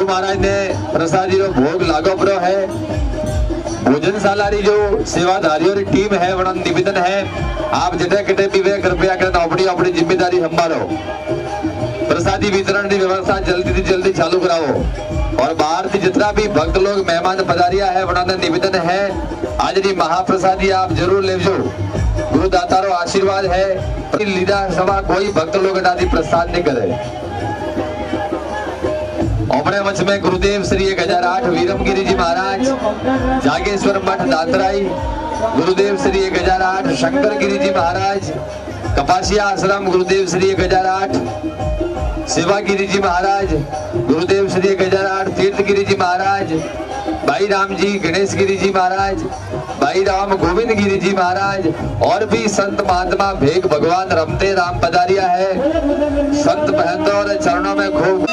महाराज ने प्रसादी रो भोग लागो पड़ो है। भोजनशाला री जो सेवाधारियों री टीम है वड़ा निवेदन है आप जटे कटे पीवे कृपया करना अपनी अपनी जिम्मेदारी संभालो। प्रसादी वितरण की व्यवस्था जल्दी से जल्दी चालू कराओ और बाहर से जितना भी भक्त लोग मेहमान पधारिया है वड़ा निवेदन है आज की महाप्रसादी आप जरूर ले जो। गुरुदाता रो आशीर्वाद है लीधा सभा कोई भक्त लोग आदि प्रसाद नहीं करे। अपने मंच में गुरुदेव श्री 1008 वीरमगिरी जी महाराज, जागेश्वर मठ दातराई, गुरुदेव श्री 1008 शंकर गिरी जी महाराज, कपासिया आश्रम गुरुदेव श्री 1008 सेवागिरी जी महाराज, गुरुदेव श्री 1008 तीर्थगिरी जी महाराज, भाई राम जी गणेश गिरी जी महाराज, भाई राम गोविंद गिरी जी महाराज और भी संत महात्मा भेग भगवान रमते राम पधारिया है। संत महंतों और चरणों में खूब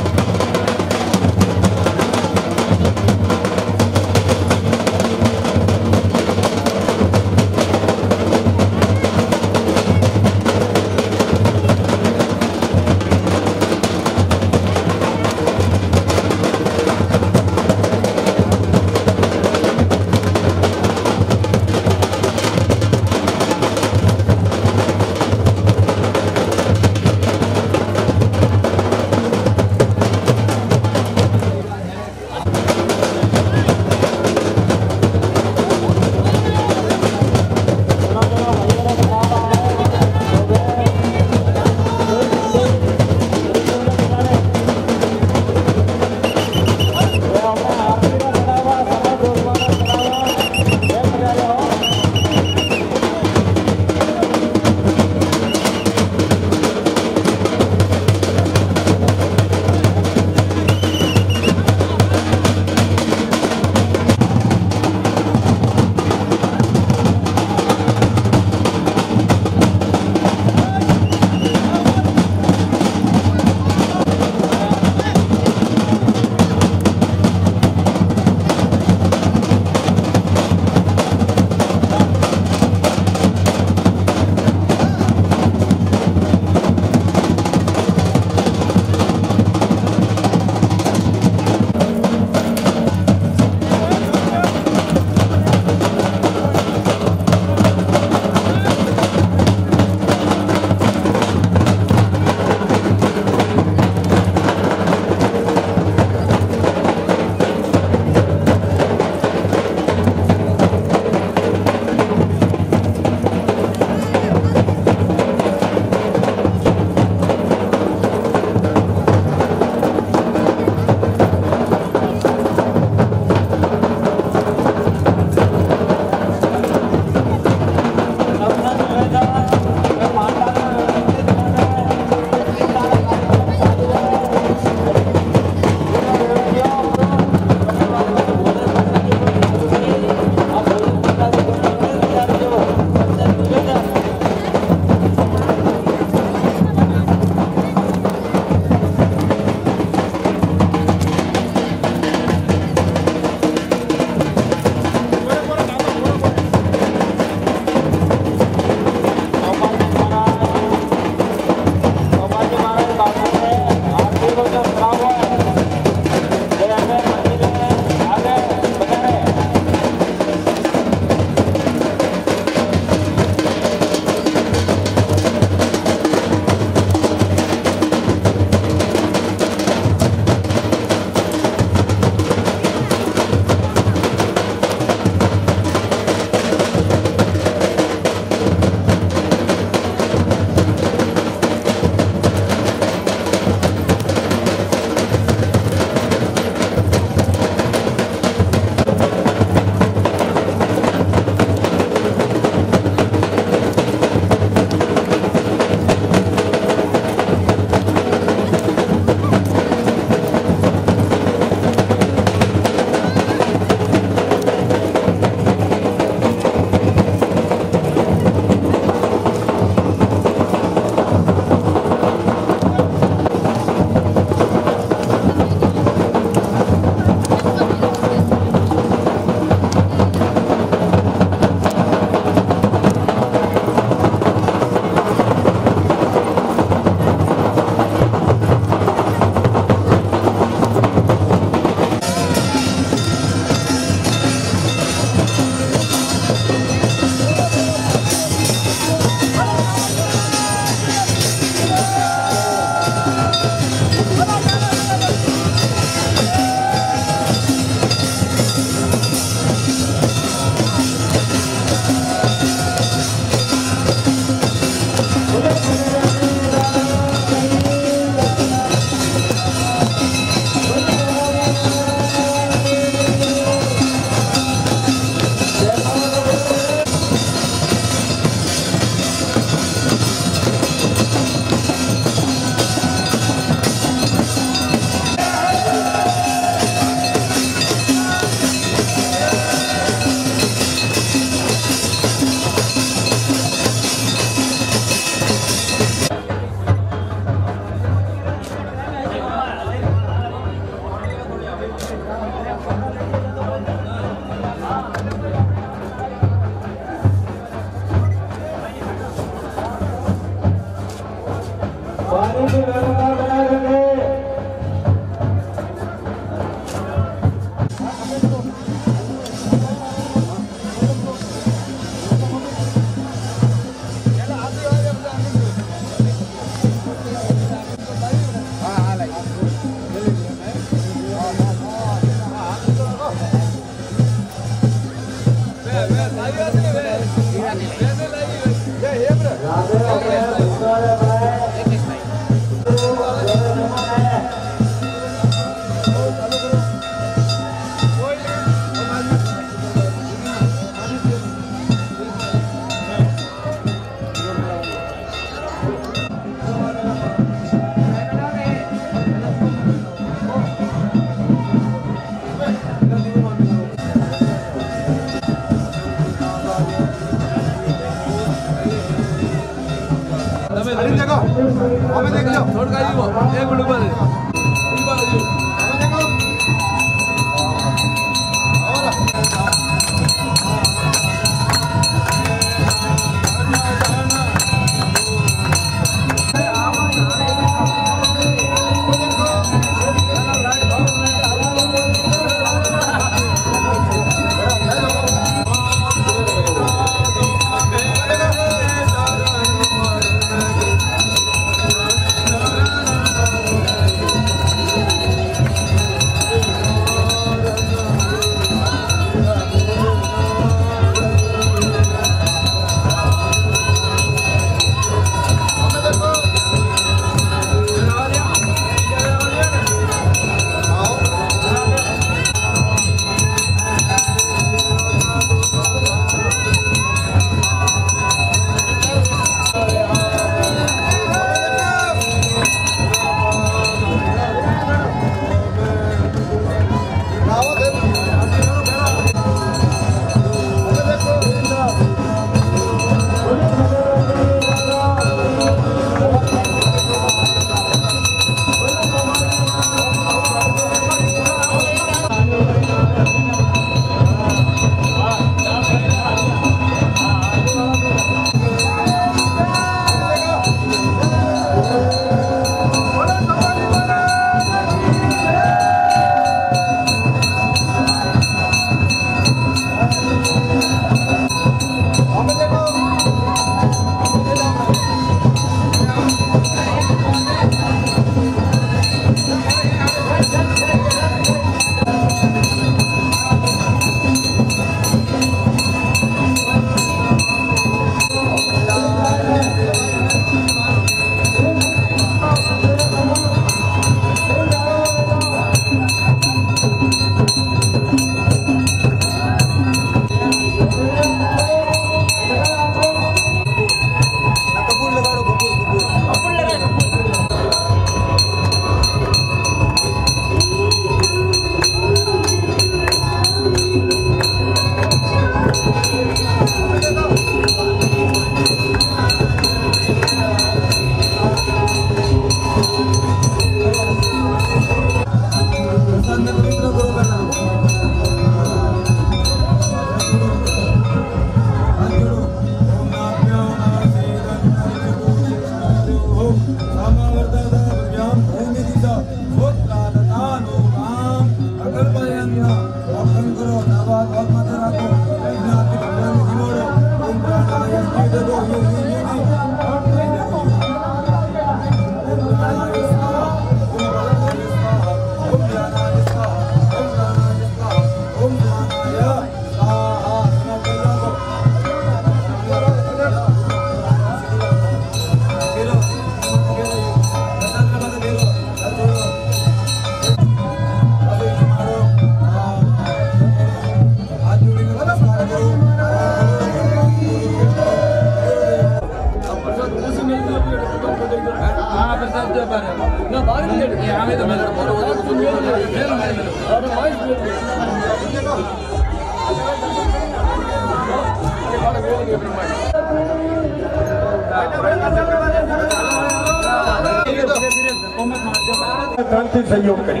क्रांति सहयोग करी।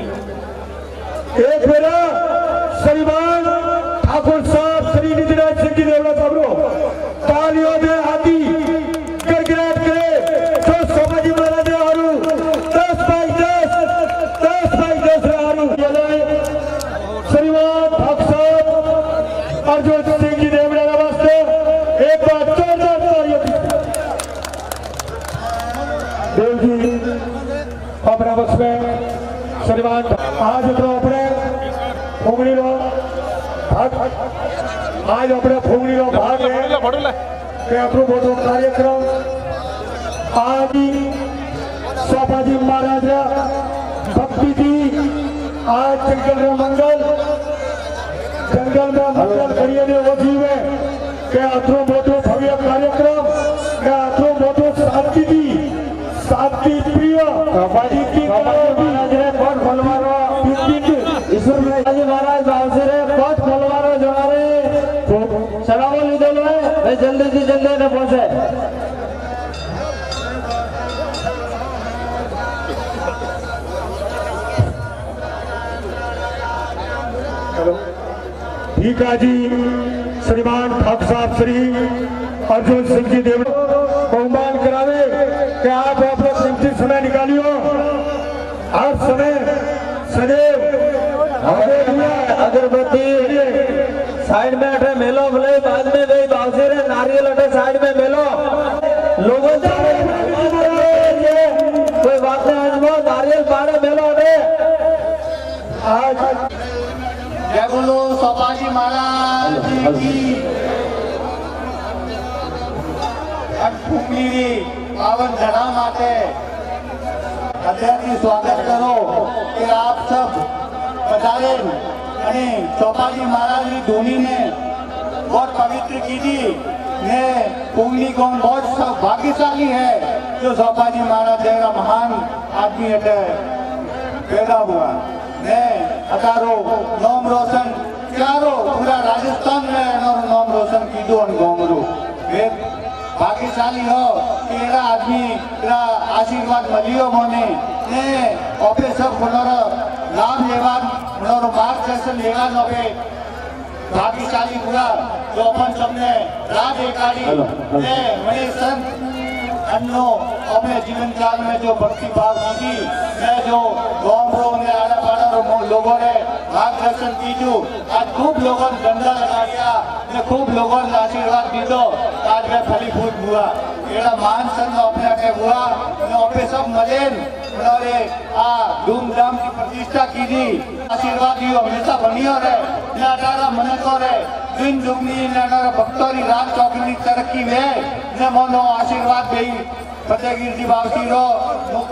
एक मेरा श्रीमान ठाकुर साहब श्री निधिराज सिंह जी देवड़ा साहब तालियों में हाथी गड़गड़ाहट करे जो सोमाजी महाराज और अपने बस में श्रीमान आज अपने फूंगड़ी लो भाग आज अपने फूंगड़ी लो भाग है कि अपनो मोटो कार्यक्रम आज सोपाजी महाराज भक्ति थी आज जंगल में मंगल करिए ने वो जीवे के अथरो मोटो भव्य कार्यक्रम के अथरो मोटो शांति थी शांति प्रिय बाजी की महाराज रे कोट फलवारो ईश्वर महाराज बावसे रे कोट फलवारो जोरे सलाम लीधेलो है भाई जल्दी से जल्दी ने पहुंचे ठीक है जी श्रीमान ठाकुर साहब श्री अर्जुन सिंह जी देव बहुमान करावे कि आप अपना कीमती समय निकालियो हर समय सदैव अगरबत्ती साइड में अटे मेलो भले बाद में गई बावसे रे नारियल अटे साइड में मेलो लोगों से कोई बात नहीं आज वो नारियल पाड़े मेलो अटे आज जय बोलो सोपाजी महाराज की फूंगली पावन धड़ा माटे अत्यारથી स्वागत करो कि आप सब पधारे અને સોપાજી મહારાજની ધૂણીને बहुत पवित्र की थी ने फूंगली कौन बहुत भाग्यशाली है जो सोपाजी महाराज जैसा महान आदमी है पैदा हुआ ने अतारो नाम रोशन क्यारो पूरा राजस्थान में नाम रोशन कीधो और गोमरू वे भाग्यशाली हो कि एरा आदमी एरा आशीर्वाद मलियो मोने ने ओपे सब मनोरो लाभ लेवा मनोरो मार्गदर्शन लेवा नोबे भाग्यशाली पूरा जो अपन सबने राह देखाड़ी ने मने संत अन्नो अपने जीवन काल में जो भक्ति भाव की मैं जो गांव ने आड़ा पाड़ा लोगों ने मार्गदर्शन कीजू आज खूब लोगों ने डंडा लगा दिया ने खूब लोगों ने आशीर्वाद दी दो आज मैं फलीभूत हुआ एड़ा मान सन अपने के हुआ ने अपने सब मलेन उन्होंने धूमधाम की प्रतिष्ठा की थी आशीर्वाद दियो हमेशा बनियो रहे ने अठारा मनको रहे दिन दुगनी ने भक्तों की रात चौकनी तरक्की वे ने मोनो आशीर्वाद दे फतेहगिरी जी बावसी रो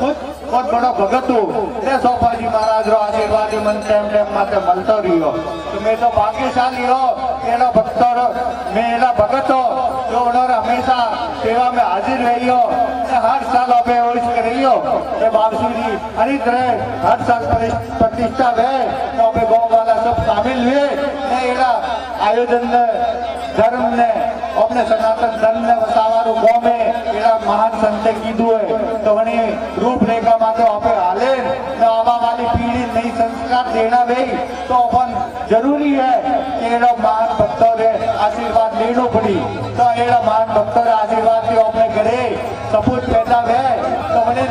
खुद बहुत बड़ो भगत हूँ ने सोपाजी महाराज रो आशीर्वाद मन टाइम माते मलतो रहियो तो मैं तो भाग्यशाली हो एड़ा भक्तों मेरा भगत हो जो उन्होंने हमेशा सेवा में हाजिर रही हो हर साल पे ओरिश कर रही हो ये बावसी जी हरी तरह हर साल प्रतिष्ठा वे तो पे गाँव वाला सब शामिल हुए ने एड़ा आयोजन धर्म ने अपने सनातन धर्म ने वसावारू गाँव में एड़ा महान संत कीधु है तो वनी रूपरेखा में तो आपे हाले तो आवा वाली पीढ़ी नई संस्कार देना भाई तो अपन जरूरी है कि एड़ा महान भक्तों रे आशीर्वाद लेनो पड़ी तो एड़ा महान भक्तों रे आशीर्वाद के अपने घरे सपूत पैदा वे तो वनी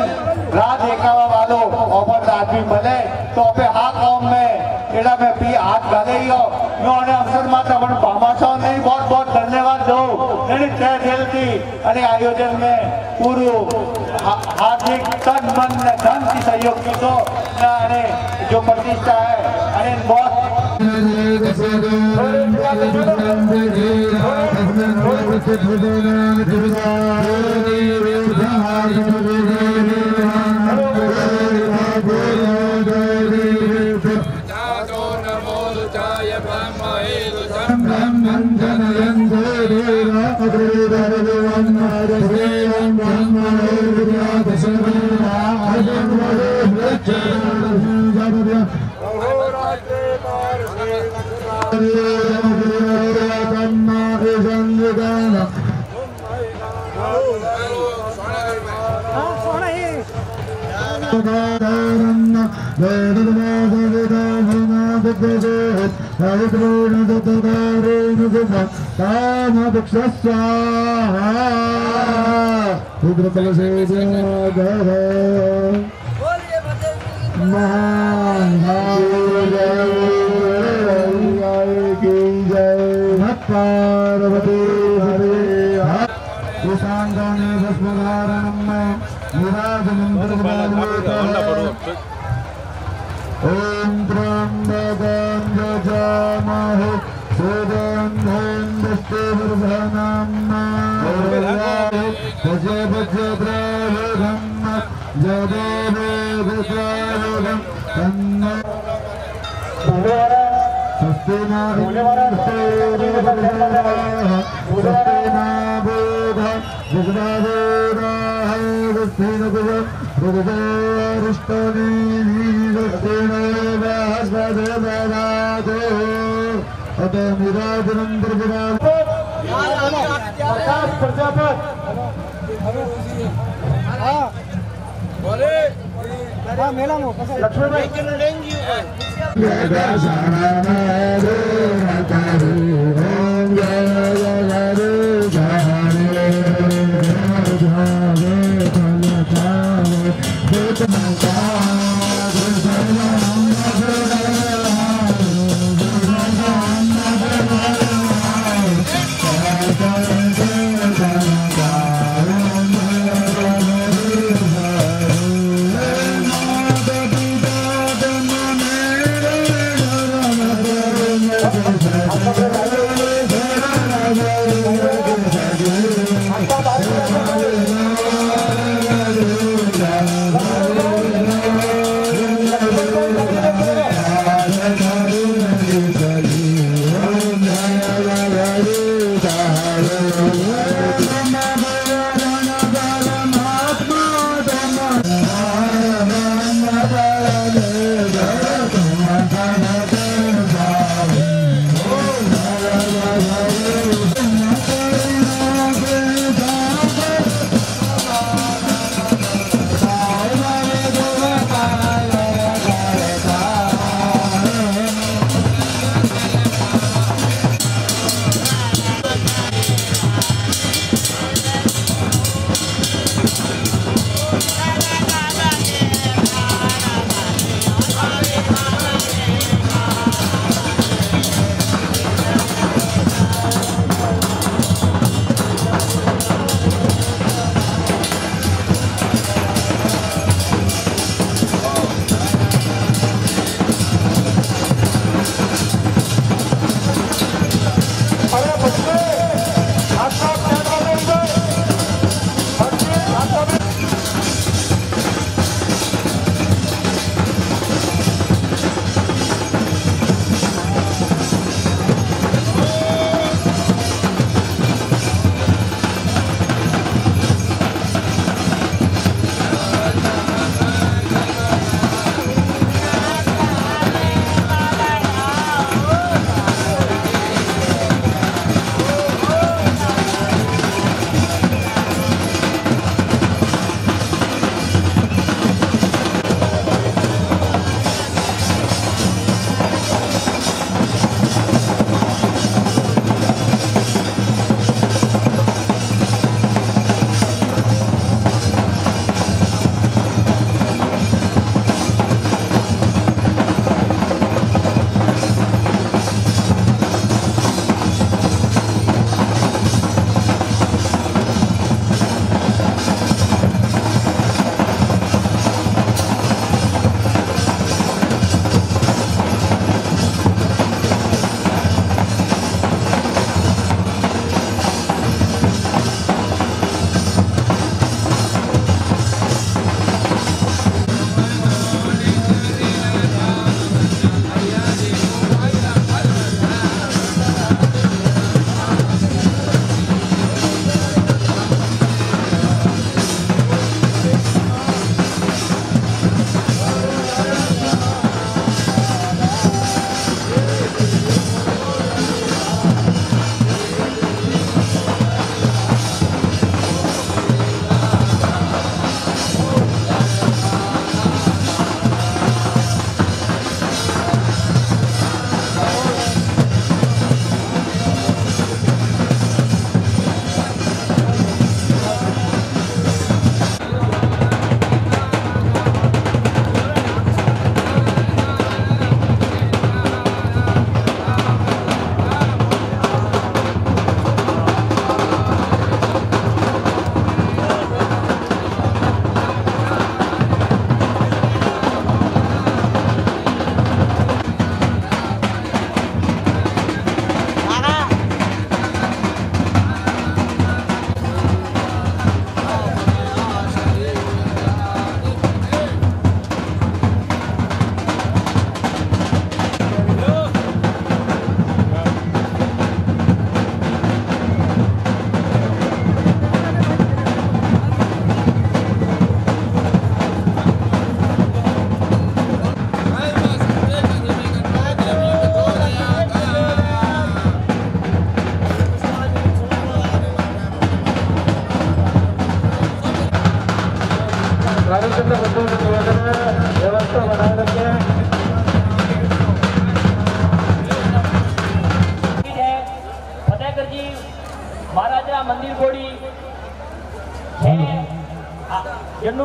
राह देखावा वालो अपन आदमी बने तो अपने हाँ कौम में एड़ा में पी हाथ डाले ही हो मैं अवसर मात्र अपन भामाशाओं ने बहुत बहुत धन्यवाद दो तय दिल थी अरे आयोजन में पूरा हार्दिक तन मन धन की सहयोग की तो अरे जो प्रतिष्ठा है अरे बहुत ईशान ओम त्र्यंबकं यजामहे सुगंधिं पुष्टिवर्धनम् भजभद्रं जदेवं तन्नो स्वस्तिना स्वस्तिना बोधं जगदावेदाः स्वस्तिनकुलं भगवरिष्टने स्वस्तिनोवास्वदेवदातो अत निराजनं दुर्गुणां प्रकाश प्रजापत मेला में लक्ष्मीबाई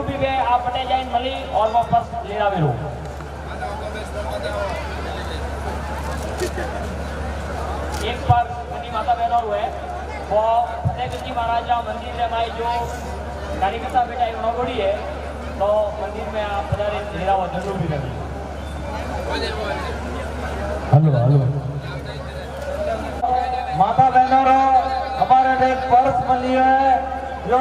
भी गए आप फटे जाइन मली और वापस लेना भी रो। एक बार कनी माता बहनों हुए वो फतेहगंज जी महाराज मंदिर में हमारी जो कार्यकर्ता बेटा उन्होंने है तो मंदिर में आप पधारे लेना वो जरूर भी लगे। हेलो हेलो माता बहनों रो हमारे पर्स मिली है जो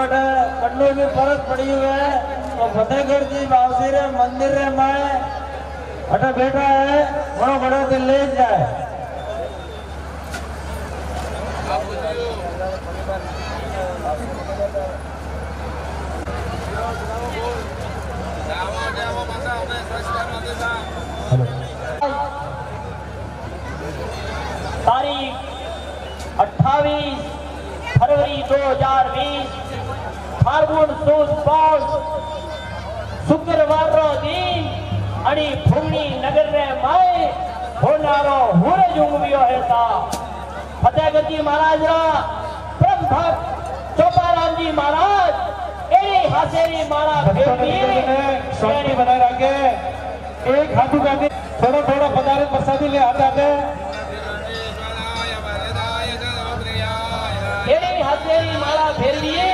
कंडू में पर्स पड़ी हुई है तो फतेहगढ़ जी बावसीरे मंदिर में अटे बैठा है बड़ो बड़ो के ले जाए। तारीख 28 फरवरी 2020 फाल्गुन सुद पौष शुक्रवार रो दिन आणि फुगणी नगर रे माय होनारो हुरे जुंगवियो हेता फतेहगंज जी महाराज रा परम भक्त चोपाराम जी महाराज एरी हासेरी मारा भेटी शांति बनाए रखे एक हाथू का थोड़ा थोड़ा पदार्थ प्रसादी ले आते आते एरी हासेरी मारा भेरवीए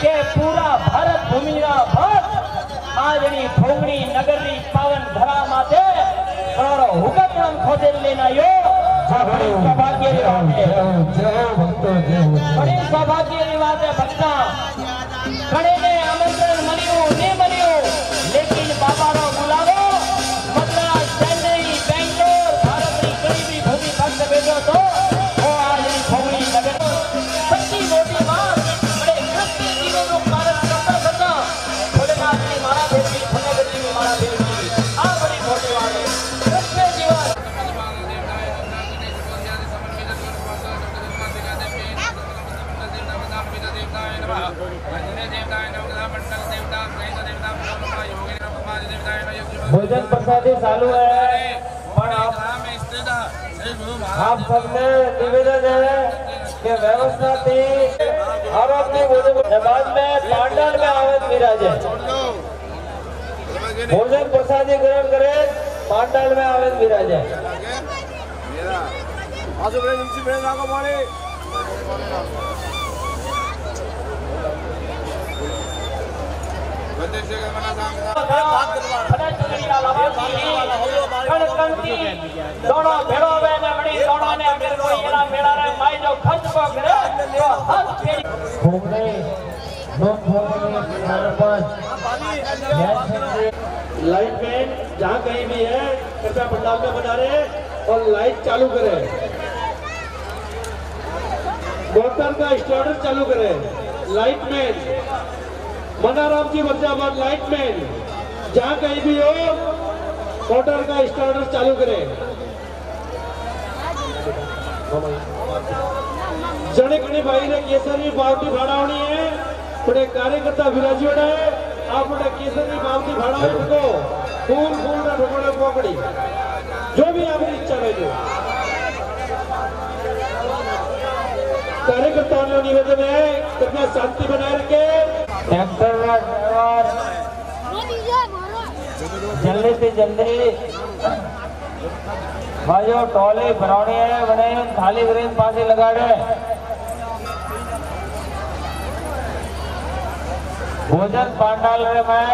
के पूरा भारत भूमि रा भक्त आजनी फुगणी नगर री पावन धरा माते करोड़ो हुकम खोदे लेना यो बड़ी सौभाग्य री बात है। बड़ी सौभाग्य री बात है भक्ता खड़े ने आमंत्रण मलियो ने मलियो लेकिन बाबा रो बुलावो मद्रास चेन्नई बेंगलोर भारत री गरीबी भूमि भक्त बेजो तो वो आज फुगणी नगर सच्ची मोटी बात बड़े कृष्ण जीवन रो कारज करता करता भोलेनाथ जी मारा भेटी फतेहगंज जी मारा भेटी आ बड़ी मोटी बात है कृष्ण जीवन भोजन प्रसादी चालू है पर आप सबने निवेदन है कि व्यवस्था थी और अपनी बाद में पांडाल में आवाज विराजे भोजन प्रसादी ग्रहण करे पांडाल में आवाज विराजे। दोनों भेड़ो में बड़ी दोनों ने मेरे को ये ना मेरा रे माई जो खर्च को करे तो हर फेरी घूमने लोग घूमने सरपंच लाइट मैन जहाँ कहीं भी है कृपया पंडाल में बना रहे और लाइट चालू करे मोटर का स्टार्टर चालू करे लाइट मैन मनाराम जी बच्चाबाद लाइट मैन जहाँ कहीं भी हो मोटर का स्टार्टर चालू करे। जने कने भाई ने केसरी बावटी भाड़ावनी है बड़े कार्यकर्ता विराजीवड़ा है आप बड़े केसरी बावटी भाड़ावनी को फूल फूल ना ढोकड़े पकड़ी जो भी आपकी इच्छा है जो कार्यकर्ताओं ने निवेदन है कृपया शांति बनाए रखे। ट्रैक्टर ड्राइवर जल्दी से जल्दी भाइयों टोले भरौनी है बने थाली ग्रीन पासी लगा दे भोजन पांडाल रे मैं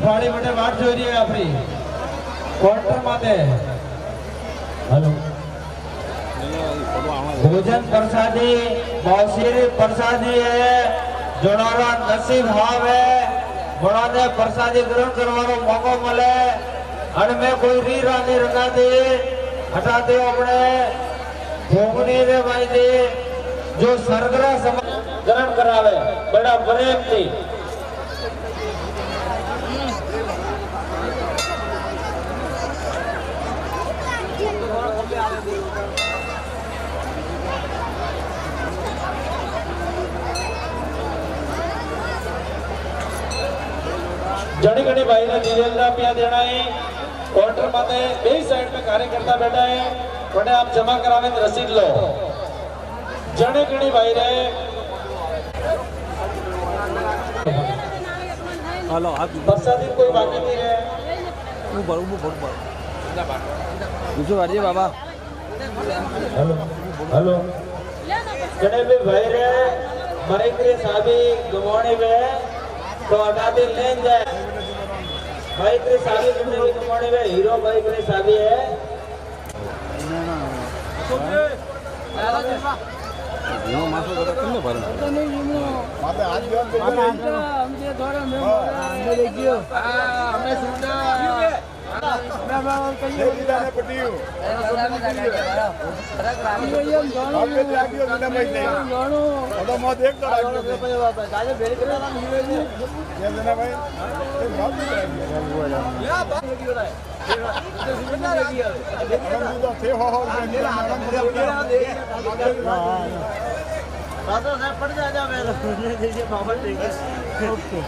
बड़ी बड़े वाट जो रही है अपनी क्वार्टर माते हेलो भोजन प्रसादी मौसीरी प्रसादी है जोड़ारा नसीब हाव है बड़ा ने प्रसादी ग्रहण करवानो मौको मिले अन में कोई री रानी रखा दे हटा दे अपने भोगनी रे भाई दे जो सरगरा ग्रहण करावे बड़ा प्रेम थी जड़ी गड़ी भाई ने निवेदन पिया देना है काउंटर माते बे साइड में कार्यकर्ता बैठा है बड़े आप जमा करावे तो रसीद लो जने गणी भाई रहे हेलो आप बरसाती कोई बाकी नहीं रहे पूछो बाजी बाबा हेलो जने भी भाई रहे मरे के साबी गवाने में तो अटाते लेन जाए भाई के साबी जने भी गवाने में हीरो भाई के साबी है नो मासो तो कितने भर माते आज भी हमसे थोड़ा मैं देखियो हमें सुनना मैं कहियो ने पटियो आपके जागियो बिना भाई नहीं तो मो देख कर आगे दादा भेड़ करे ना ये देना भाई तो थे हो दादा साहब पड़ जा मैं देखिए बाबा ठीक है ओके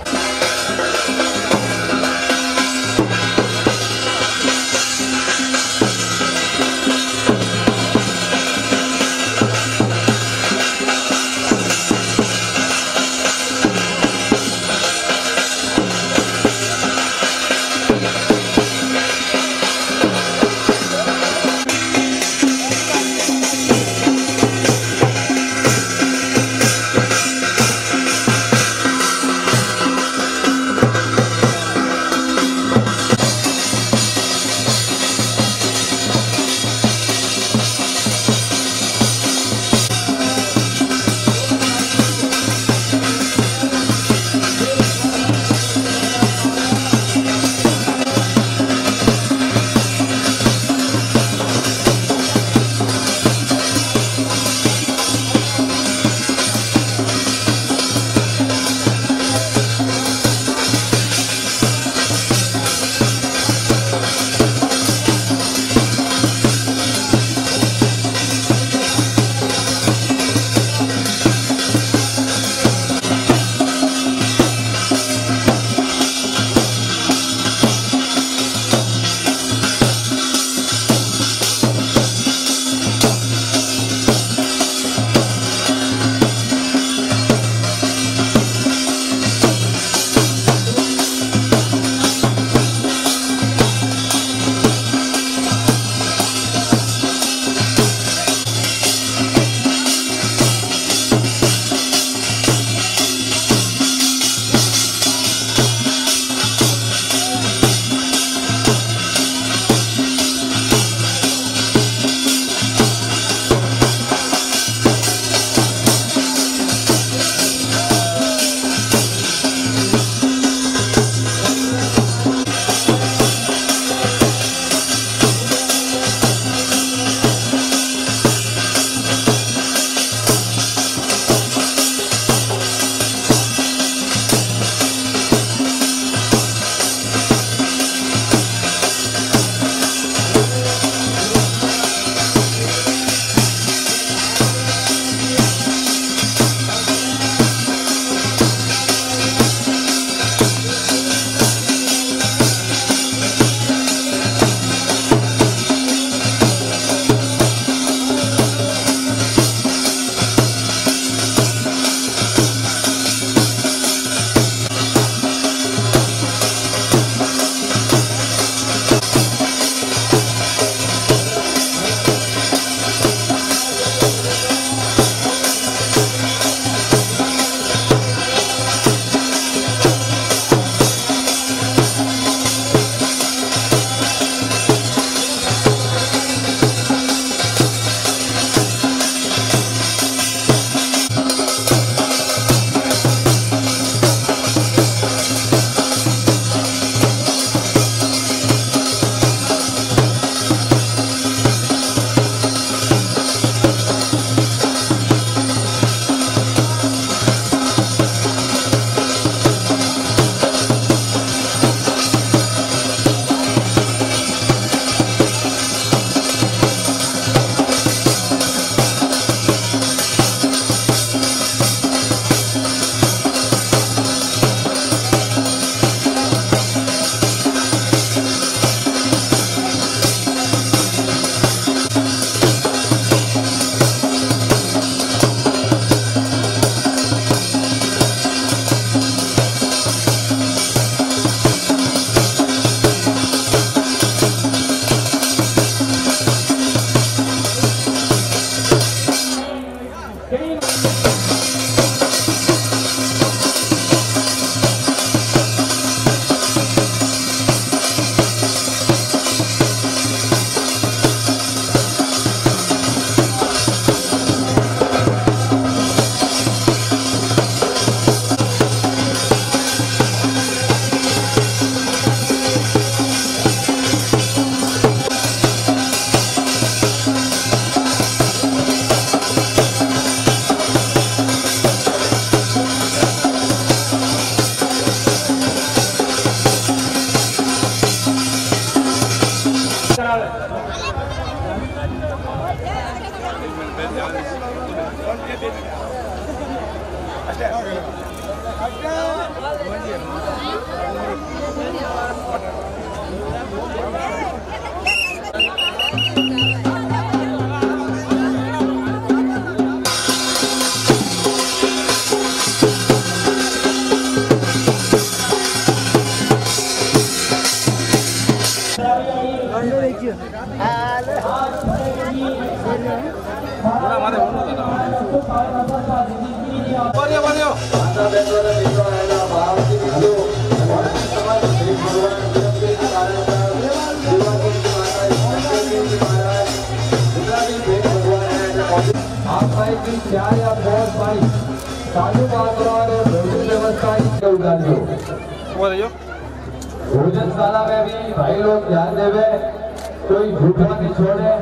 भोजनशाला में भी भाई लोग ध्यान देवे, कोई भूखा नहीं छोड़े।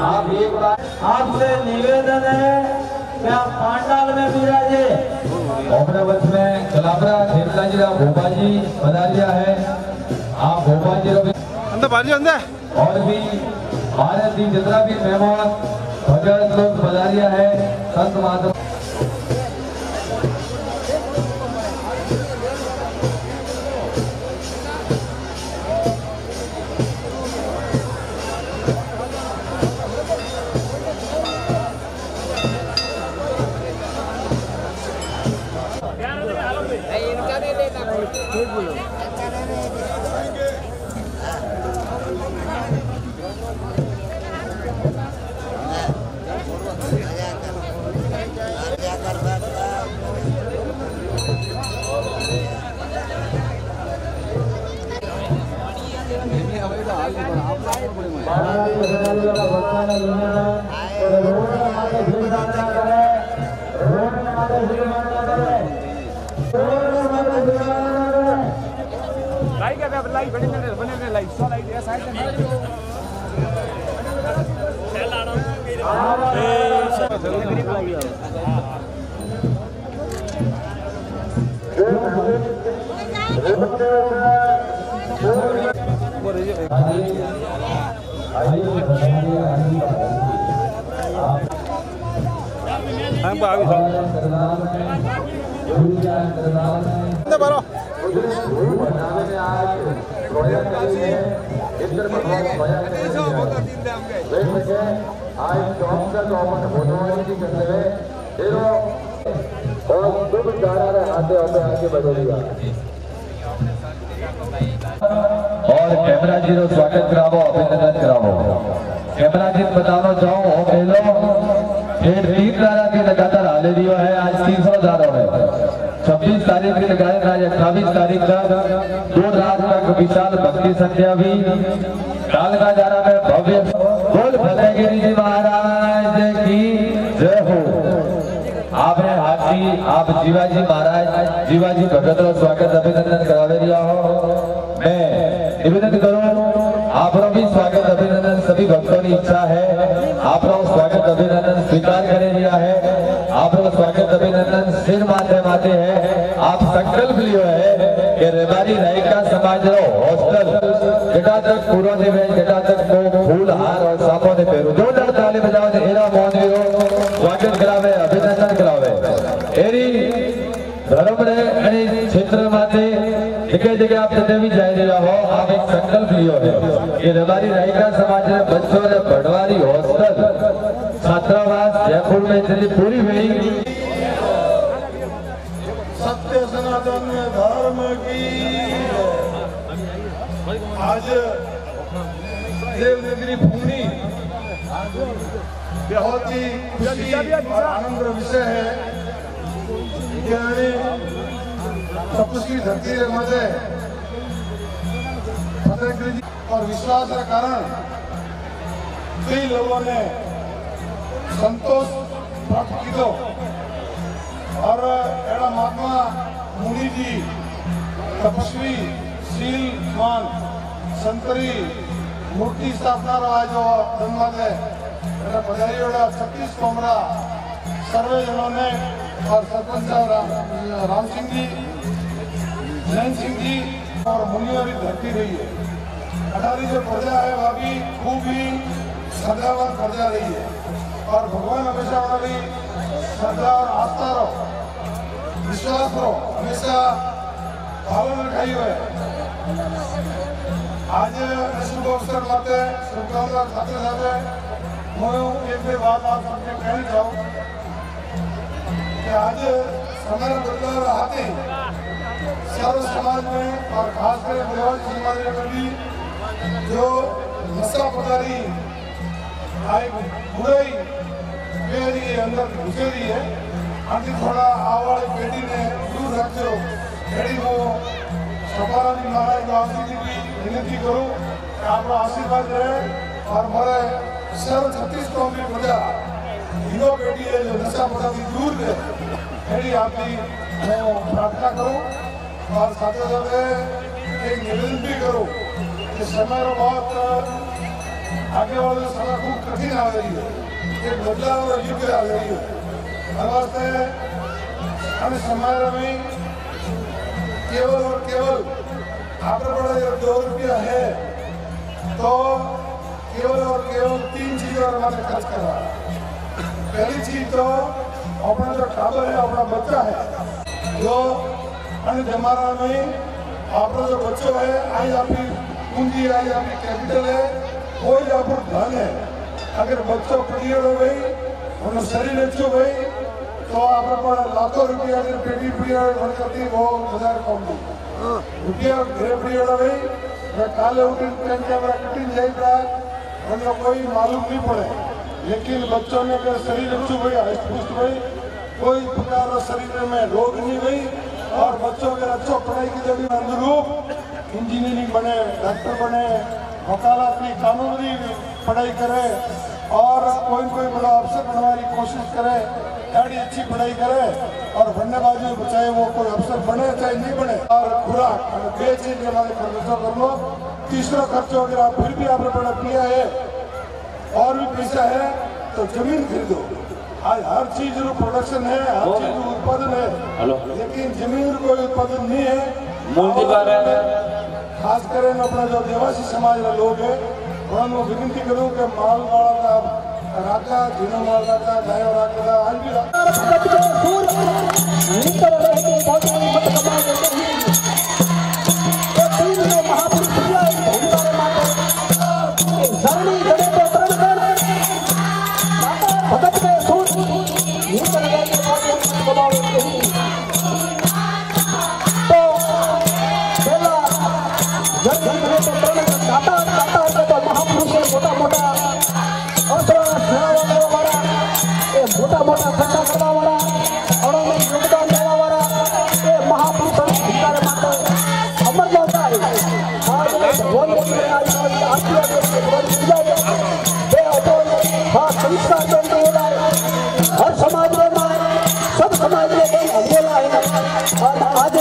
आप एक बार आपसे निवेदन है कि आप पांडाल में विराजे। अपने वंश में कलाबरा खेमला जी भोपा जी पधारिया है। आप भोपा जी अंदर और भी भारत की जितना भी मेहमान भगत लोग पधारिया है। संत महात्मा और कैमरा जी रो स्वागत करावो, अभिनंदन करावो। कैमरा जी बताना चाहूँ हो पहलो फिर 3 दारा की लगातार हाले दियो है। आज 300 दारों है। 26 तारीख की लगाए आज 28 तारीख तक 2 रात तक विशाल भक्ति संध्या भी काल का दारा में भव्य बोल फतेहगिरी जी महाराज की जय हो। आपने हाथी आप जीवाजी महाराज जीवाजी भगत रो स्वागत अभिनंदन करावे दिया हो। मैं निवेदन करूं आप भी स्वागत अभिनंदन सभी भक्तों की इच्छा है। आप स्वागत अभिनंदन स्वीकार करे दिया है। आप स्वागत अभिनंदन सिर माथे माथे है। आप संकल्प लियो है कि रेवारी नायिका समाज रो हॉस्टल जटा तक पूरा देवे जटा तक को फूल हार और सापों ने पहरो जोरदार ताली बजाओ ने एरा मोहन रो स्वागत करावे अभिनंदन करावे। एरी धर्म रे अने क्षेत्र माथे जगह जगह आप जते भी जाई रहा हो आप एक संकल्प लियो है कि रेवारी नायिका समाज रे बच्चों रे पढ़वारी हॉस्टल छात्रावास जयपुर में चली पूरी हुई। सत्य सनातन धर्म की आज देवनगरी भूमि बहुत ही खुशी और आनंद विषय है। तपस्वी धरती रे मजे फतेहगिरी और विश्वास के कारण कई लोगों ने संतोष प्राप्त किया और एड़ा महात्मा मुनि जी तपस्वी शीलवान संतरी मूर्ति स्थापना रहा जो धन्यवाद है पधारी 36 कोमरा सर्वे जनों ने और सरपंच राम सिंह जी जैन सिंह जी और मुनियों की धरती रही है। अठारी जो प्रजा है वह भी खूब ही सदावर करजा रही है और भगवान हमेशा हमारी श्रद्धा और आस्था रहो, विश्वास रहो, हमेशा भावना रखाई हुए। आज शुभ अवसर माते शुभकामना खाते साथे मैं एक बे बात आप सबने कहनी चाहूँ कि आज समय बदलाव आते सर्व समाज में और खासकर देवासी समाज में भी जो नशा पदारी आई बुराई मेरी अंदर घुसे रही है, आखिर थोड़ा आवाज पेटी ने दूर रखो एडी वो सफारानी महाराज को आशीर्वाद की विनती करूं कि आपका आशीर्वाद रहे और हमारे सर्व 36 कौम की प्रजा युवा पेटी है जो नशा पदारी दूर रहे एडी आपकी मैं प्रार्थना करूं और साथ साथ एक निवेदन भी करूं कि समय बहुत आगे वाले समय खूब कठिन आ रही है, एक बदलाव और युग आ रही है। वास्ते हम समय में केवल और केवल आप अगर 2 रुपया है तो केवल और केवल 3 चीजों पर हमारे खर्च कर रहा है। पहली चीज तो अपना जो टाबर है, अपना बच्चा है, जो अन्य जमाना में आपका जो बच्चों है, आज आपकी पूंजी, आज आपकी कैपिटल है, कोई आपको धन है। अगर बच्चों पीरियड हो गई उन्हें शरीर अच्छो गई तो आप लाखों रुपया अगर पेटी पीरियड बन करती वो बाजार कम रुपया घरे पीरियड हो गई मैं काले उठिन कैमरा कटिंग जाएगा उन्हें कोई मालूम नहीं पड़े। लेकिन बच्चों ने अगर शरीर अच्छो गई, हष्ट पुष्ट गई, कोई प्रकार शरीर में रोग नहीं गई और बच्चों के अच्छो पढ़ाई की जगह अनुरूप इंजीनियरिंग बने, डॉक्टर बने, वकालत की कानूनी पढ़ाई करे और कोई बड़ा अफसर बनने की कोशिश करे, ऐसी अच्छी पढ़ाई करे और बनने बाजू चाहे वो कोई अफसर बने चाहे नहीं बने। और खुराक बे चीज के हमारे खर्चों कर लो। तीसरा खर्चों अगर आप फिर भी आपने बड़ा किया है और भी पैसा है तो जमीन खरीदो। आज हर चीज प्रोडक्शन है, हर चीज उत्पादन है, लेकिन जमीन कोई उत्पादन नहीं है। खास कर अपना जो देवासी समाज के लोग है उन्होंने विनती करूँ कि माल वाला का राका, जीनो माल राका, गाय राका, आज भी हर समाज में सब समाज में अंगोला है और आज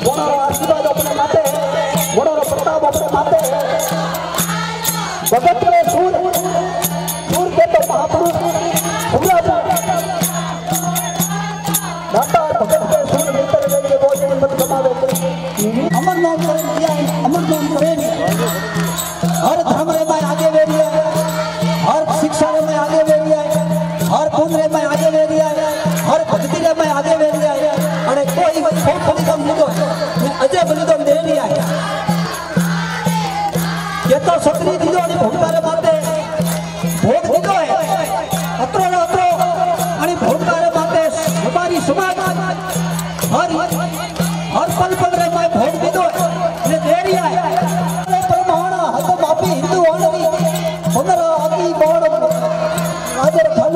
बड़ा आशीर्वाद अपने माते बड़ा प्रताप अपने माते भगत में सूर के तो महापुरुष भगत के सूर मिलकर के बहुत हिम्मत कमावे अमर नाम करें अमर नाम करें हर धर्म में आगे बढ़ी है, हर शिक्षा में आगे बढ़ी है, हर पुण्य में आगे बढ़ी है, हर भक्ति में आगे बढ़ी है। अरे कोई बहुत कम नहीं है अजय बलिदान दे रही है ये तो सत्री दीदो आणि भोगतारे माते भोग दीदो है अत्रो आणि भोगतारे माते हमारी समाज हर पल पल रे मैं भोग दीदो ये दे रही है परमाणा हद मापी हिंदू होने की 15 आदि बाण आदर धन